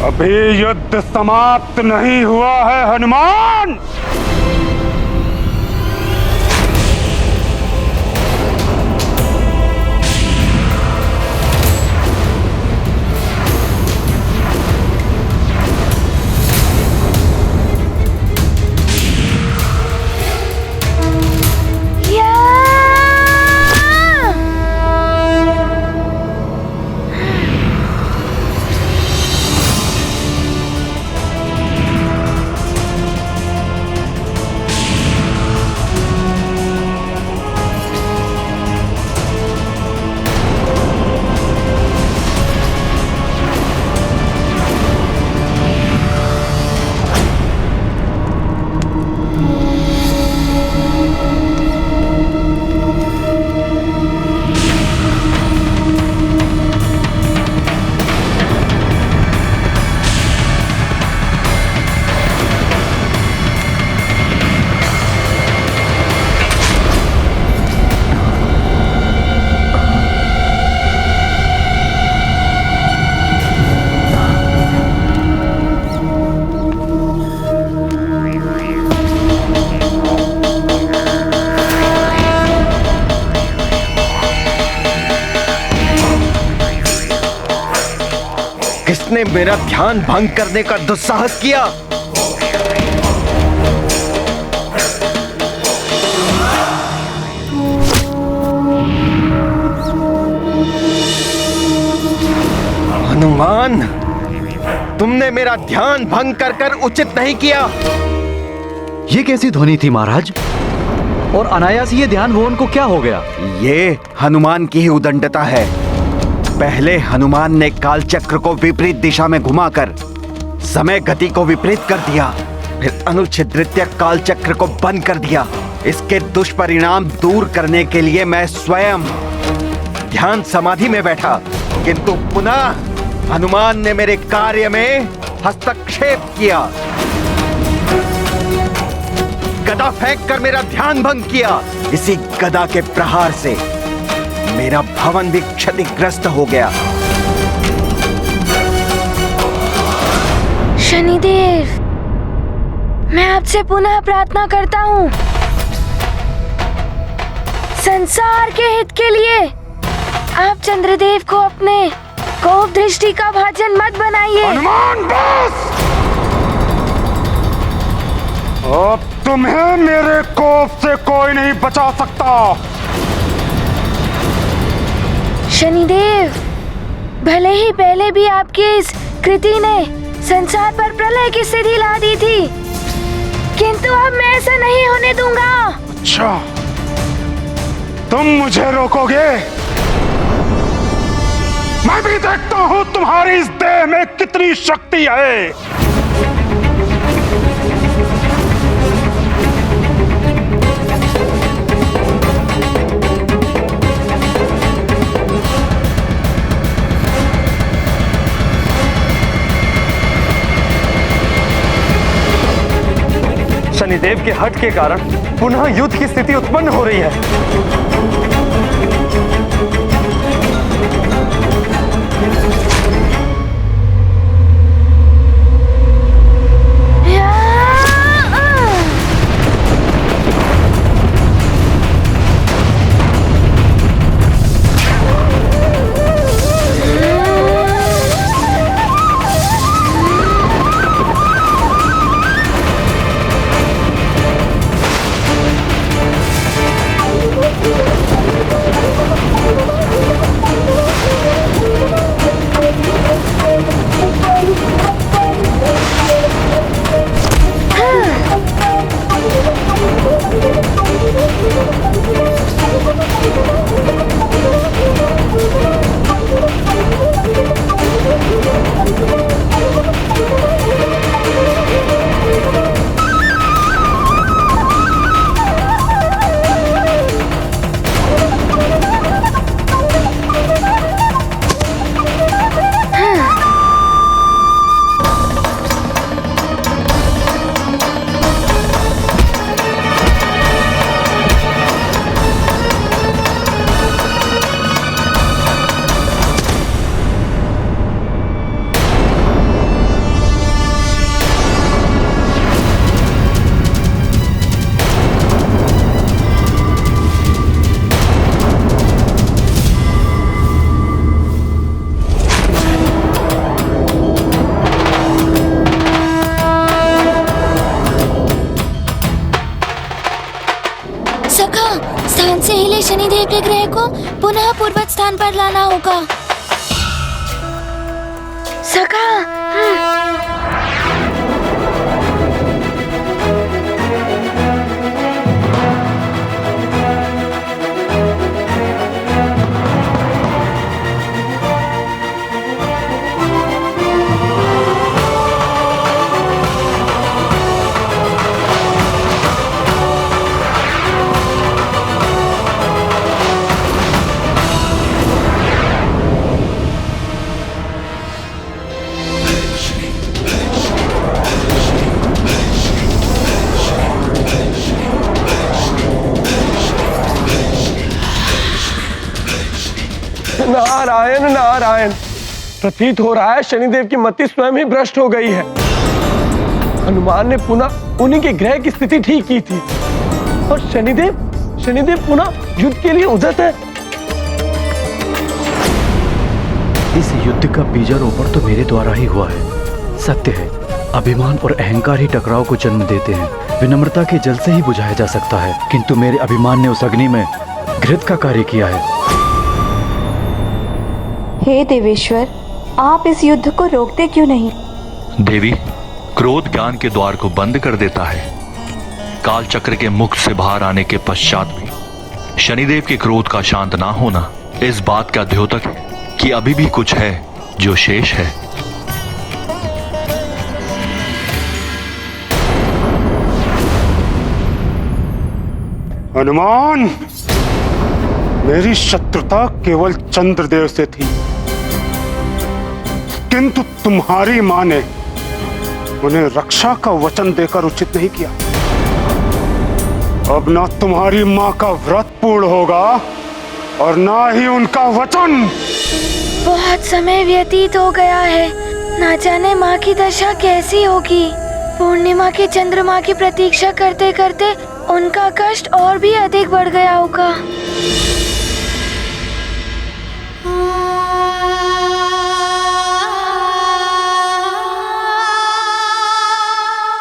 अभी युद्ध समाप्त नहीं हुआ है हनुमान। किसने मेरा ध्यान भंग करने का दुस्साहस किया? हनुमान, तुमने मेरा ध्यान भंग कर उचित नहीं किया। ये कैसी ध्वनि थी महाराज? और अनायास ये ध्यान भुवन को क्या हो गया? ये हनुमान की ही उदंडता है। पहले हनुमान ने कालचक्र को विपरीत दिशा में घुमाकर समय गति को विपरीत कर दिया, फिर अनुच्छिद्रित्य कालचक्र को बंद कर दिया। इसके दुष्परिणाम दूर करने के लिए मैं स्वयं ध्यान समाधि में बैठा, किंतु पुनः हनुमान ने मेरे कार्य में हस्तक्षेप किया। गदा फेंक कर मेरा ध्यान भंग किया। इसी गदा के प्रहार से मेरा भवन भी क्षतिग्रस्त हो गया। शनिदेव, मैं आपसे पुनः प्रार्थना करता हूँ, संसार के हित के लिए आप चंद्रदेव को अपने कोप दृष्टि का भाजन मत बनाइए। हनुमान बस! अब तुम्हें मेरे कोप से कोई नहीं बचा सकता। शनिदेव, भले ही पहले भी आपकी इस कृति ने संसार पर प्रलय की स्थिति ला दी थी, किंतु अब मैं ऐसा नहीं होने दूंगा। अच्छा, तुम मुझे रोकोगे? मैं भी देखता हूँ तुम्हारी इस देह में कितनी शक्ति है। शनिदेव के हट के कारण पुनः युद्ध की स्थिति उत्पन्न हो रही है। शनिदेव के ग्रह को पुनः पूर्वज स्थान पर लाना होगा। सखा, नारायण नारायण, प्रतीत हो रहा है शनिदेव की मति स्वयं ही भ्रष्ट हो गई है। हनुमान ने पुनः उन्हीं के ग्रह की स्थिति ठीक की थी और शनिदेव पुनः युद्ध के लिए उद्यत है। इस युद्ध का बीजारोपण तो मेरे द्वारा ही हुआ है। सत्य है, अभिमान और अहंकार ही टकराव को जन्म देते हैं। विनम्रता के जल से ही बुझाया जा सकता है, किंतु मेरे अभिमान ने उस अग्नि में घृत का कार्य किया है। हे देवेश्वर, आप इस युद्ध को रोकते क्यों नहीं? देवी, क्रोध ज्ञान के द्वार को बंद कर देता है। काल चक्र के मुख से बाहर आने के पश्चात भी शनिदेव के क्रोध का शांत ना होना इस बात का द्योतक है कि अभी भी कुछ है जो शेष है। हनुमान, मेरी शत्रुता केवल चंद्रदेव से थी, किंतु तुम्हारी मां ने उन्हें रक्षा का वचन देकर उचित नहीं किया। अब ना तुम्हारी मां का व्रत पूर्ण होगा और ना ही उनका वचन। बहुत समय व्यतीत हो गया है, ना जाने माँ की दशा कैसी होगी। पूर्णिमा के चंद्रमा की प्रतीक्षा करते करते उनका कष्ट और भी अधिक बढ़ गया होगा।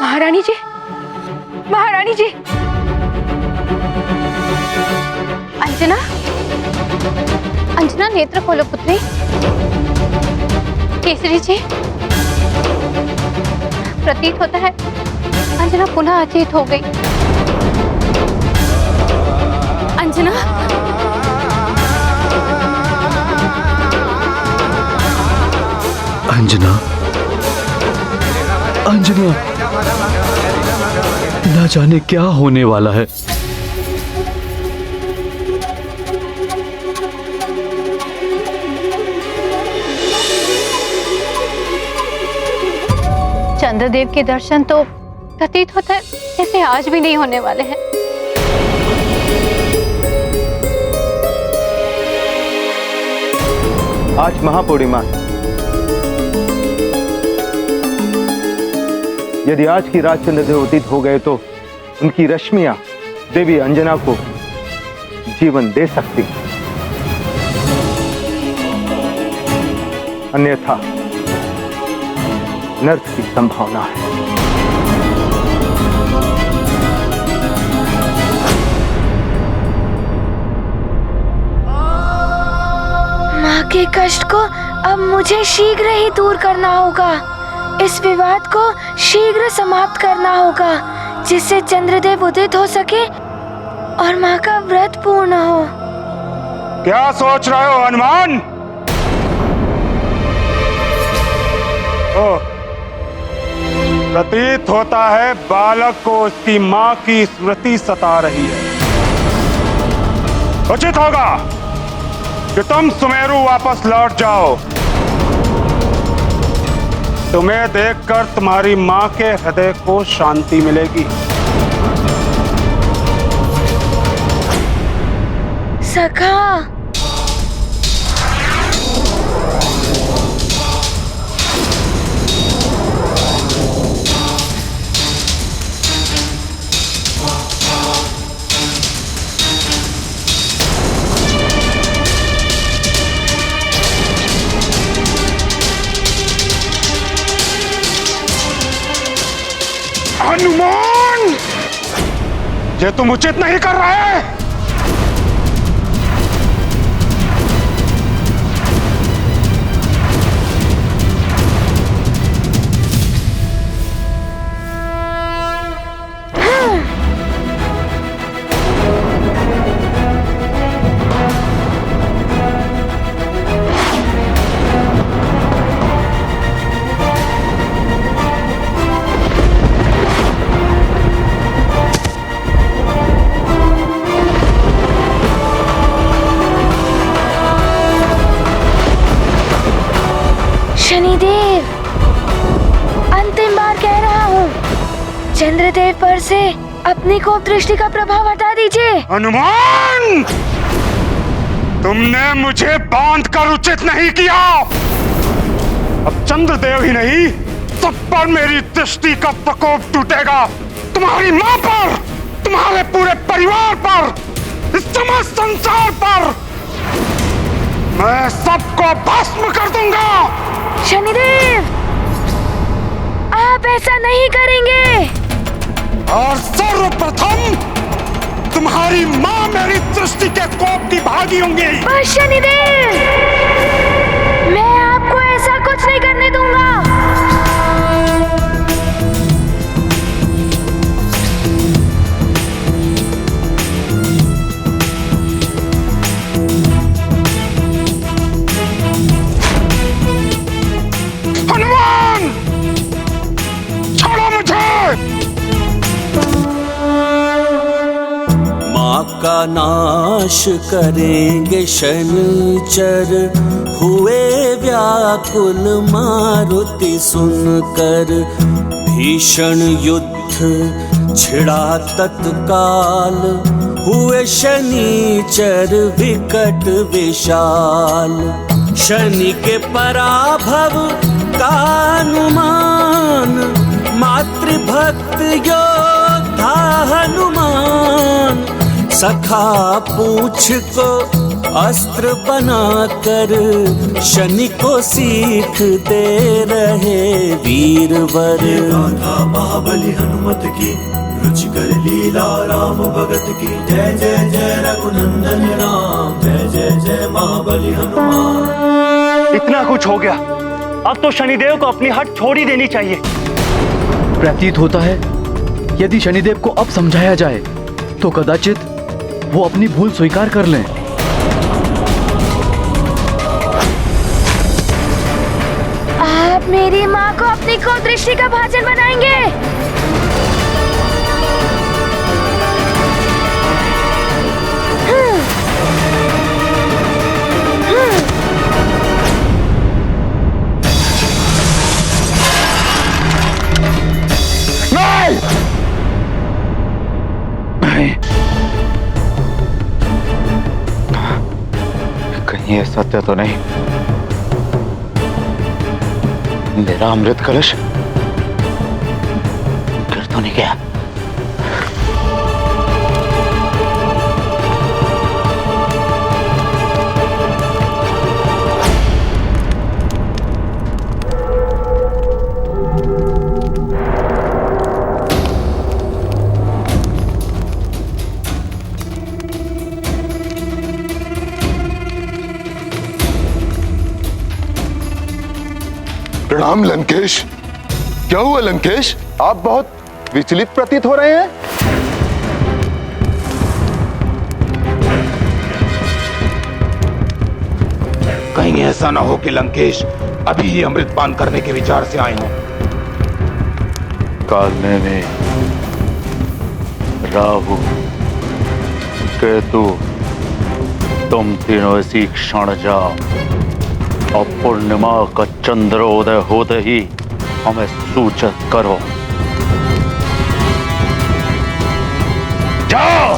महारानी जी, महारानी जी, अंजना, अंजना नेत्र खोलो पुत्री। केसरी जी, प्रतीत होता है अंजना पुनः अचेत हो गई। अंजना, अंजना, अंजना, ना जाने क्या होने वाला है। चंद्रदेव के दर्शन तो प्रतीत होता है जैसे आज भी नहीं होने वाले हैं। आज महापूर्णिमा, यदि आज की रात चंद्रदेव उदित हो गए तो उनकी रश्मियां देवी अंजना को जीवन दे सकती, अन्यथा अनर्थ की संभावना है। माँ के कष्ट को अब मुझे शीघ्र ही दूर करना होगा। इस विवाद को शीघ्र समाप्त करना होगा, जिससे चंद्रदेव उदित हो सके और माँ का व्रत पूर्ण हो। क्या सोच रहे हो हनुमान? प्रतीत होता है बालक को उसकी माँ की स्मृति सता रही है। उचित होगा कि तुम सुमेरु वापस लौट जाओ। तुम्हें देखकर तुम्हारी माँ के हृदय को शांति मिलेगी। सखा, हनुमान, ये तुम उचित नहीं कर रहे। शनिदेव, अंतिम बार कह रहा हूँ, चंद्रदेव पर से अपनी कोप दृष्टि का प्रभाव हटा दीजिए। हनुमान, तुमने मुझे बांध कर उचित नहीं किया। अब चंद्रदेव ही नहीं, सब पर मेरी दृष्टि का प्रकोप टूटेगा। तुम्हारी मां पर, तुम्हारे पूरे परिवार पर, इस समस्त संसार पर मैं सबको भस्म कर दूंगा। शनिदेव, आप ऐसा नहीं करेंगे। और सर्वप्रथम तुम्हारी मां मेरी दृष्टि के कोप की भागी होंगी। पर शनिदेव, मैं आपको ऐसा कुछ नहीं करने दूंगा। हनुमान, छोड़ो मुझे। माँ का नाश करेंगे शनिचर, हुए व्याकुल मारुति सुनकर। भीषण युद्ध छिड़ा तत्काल, हुए शनिचर विकट विशाल। शनि के पराभव का अनुमान, मातृभक्त योद्धा हनुमान। सखा पूछ को अस्त्र बनाकर, शनि को सीख दे रहे वीरवर। गाथा महाबली हनुमत की, रुचिकर लीला राम भगत की। जय जय जय रघुनंदन राम, जय जय जय महाबली हनुमान। इतना कुछ हो गया, अब तो शनिदेव को अपनी हट छोड़ ही देनी चाहिए। प्रतीत होता है यदि शनिदेव को अब समझाया जाए तो कदाचित वो अपनी भूल स्वीकार कर लें। आप मेरी माँ को अपनी कोप दृष्टि का भाजन बनाएंगे। कहीं ये सत्य तो नहीं? मेरा अमृत कलश गिर तो नहीं गया? प्रणाम लंकेश। क्या हुआ लंकेश, आप बहुत विचलित प्रतीत हो रहे हैं। कहीं ऐसा ना हो कि लंकेश अभी ही अमृतपान करने के विचार से आए हों। कालने में राहु, केतु, तुम तीनों इसी क्षण जाओ और पूर्णिमा का चंद्रोदय होते ही हमें सूचित करो। जाओ।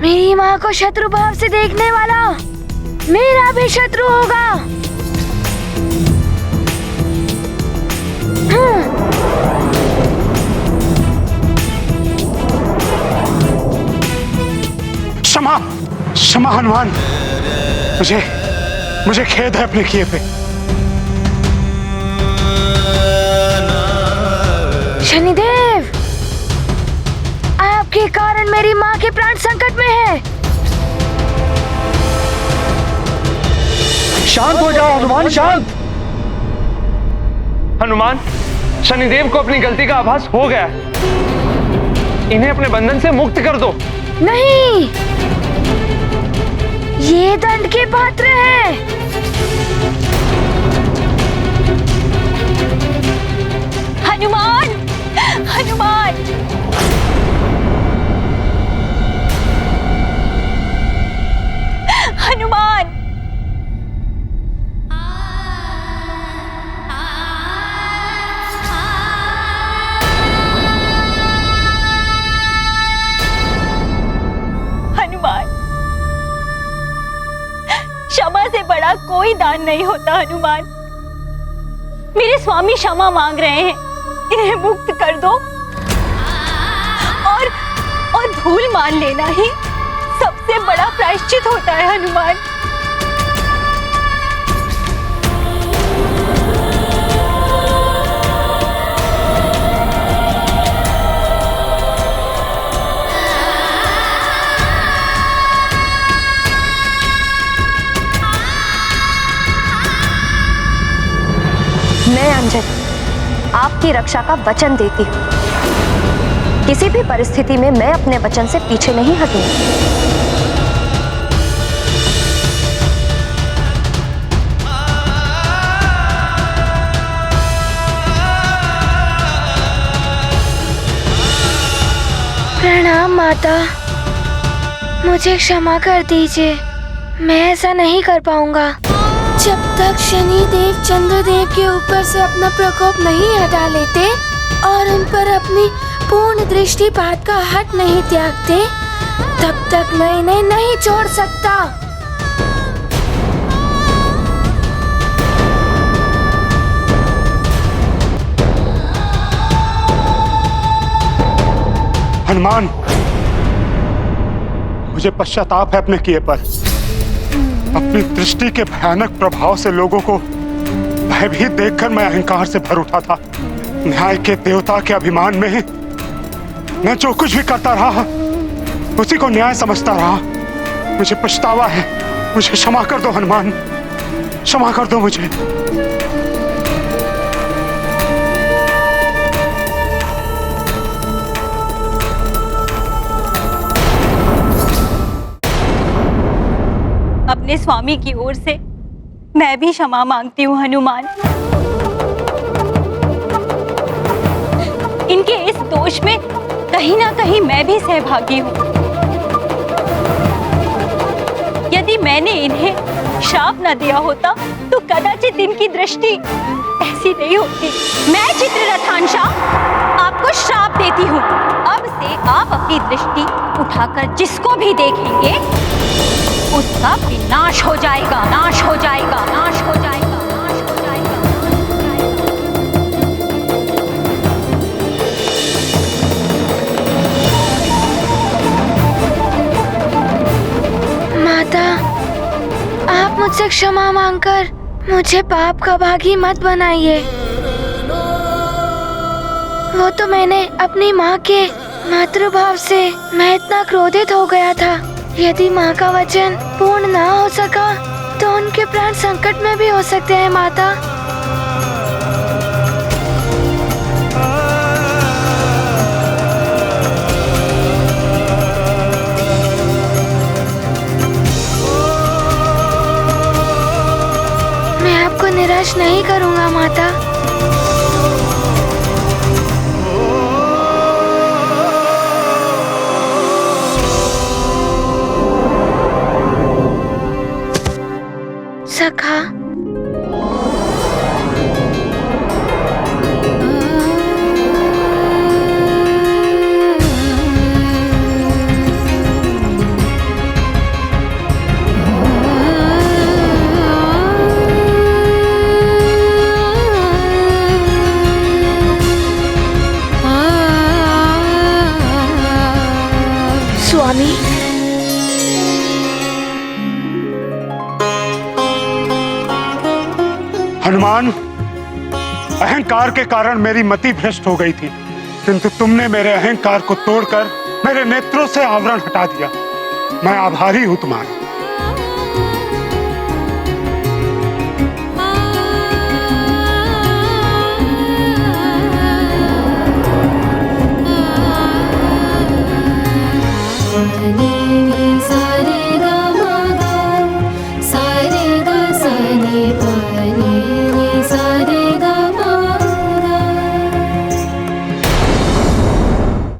मेरी माँ को शत्रु भाव से देखने वाला मेरा भी शत्रु होगा। क्षमा, क्षमा हनुमान, मुझे खेद है अपने किए पे। शनिदेव, आपके कारण मेरी माँ के प्राण संकट में है। शांत हो जाओ हनुमान, शांत। हनुमान, शनिदेव को अपनी गलती का आभास हो गया। इन्हें अपने बंधन से मुक्त कर दो। नहीं, ये दंड के पात्र हैं। कोई दान नहीं होता हनुमान। मेरे स्वामी क्षमा मांग रहे हैं, इन्हें मुक्त कर दो और भूल मान लेना ही सबसे बड़ा प्रायश्चित होता है हनुमान। मैं अंजलि आपकी रक्षा का वचन देती हूँ। किसी भी परिस्थिति में मैं अपने वचन से पीछे नहीं हटूंगी। प्रणाम माता, मुझे क्षमा कर दीजिए, मैं ऐसा नहीं कर पाऊंगा। जब तक शनिदेव चंद्रदेव के ऊपर से अपना प्रकोप नहीं हटा लेते और उन पर अपनी पूर्ण दृष्टिपात का हट नहीं त्यागते, तब तक मैं इन्हें नहीं छोड़ सकता। हनुमान, मुझे पश्चाताप है अपने किए पर। अपनी दृष्टि के भयानक प्रभाव से लोगों को भयभीत देखकर मैं अहंकार से भर उठा था। न्याय के देवता के अभिमान में मैं जो कुछ भी करता रहा उसी को न्याय समझता रहा। मुझे पछतावा है, मुझे क्षमा कर दो हनुमान, क्षमा कर दो मुझे। अपने स्वामी की ओर से मैं भी क्षमा मांगती हूँ हनुमान। इनके इस दोष में कहीं ना कहीं मैं भी सहभागी हूँ। यदि मैंने इन्हें श्राप न दिया होता तो कदाचित इनकी दृष्टि ऐसी नहीं होती। मैं चित्ररथांशा आपको श्राप देती हूँ। अब से आप अपनी दृष्टि उठाकर जिसको भी देखेंगे उसका विनाश हो जाएगा, नाश हो जाएगा, नाश हो जाएगा, नाश हो जाएगा। माता, आप मुझसे क्षमा मांगकर मुझे पाप का भागी मत बनाइए। वो तो मैंने अपनी माँ के मातृभाव से मैं इतना क्रोधित हो गया था। यदि माँ का वचन पूर्ण ना हो सका तो उनके प्राण संकट में भी हो सकते हैं माता। मैं आपको निराश नहीं करूँगा माता। सखा, स्वामी, हनुमान, अहंकार के कारण मेरी मति भ्रष्ट हो गई थी, किंतु तुमने मेरे अहंकार को तोड़कर मेरे नेत्रों से आवरण हटा दिया। मैं आभारी हूं तुम्हारा।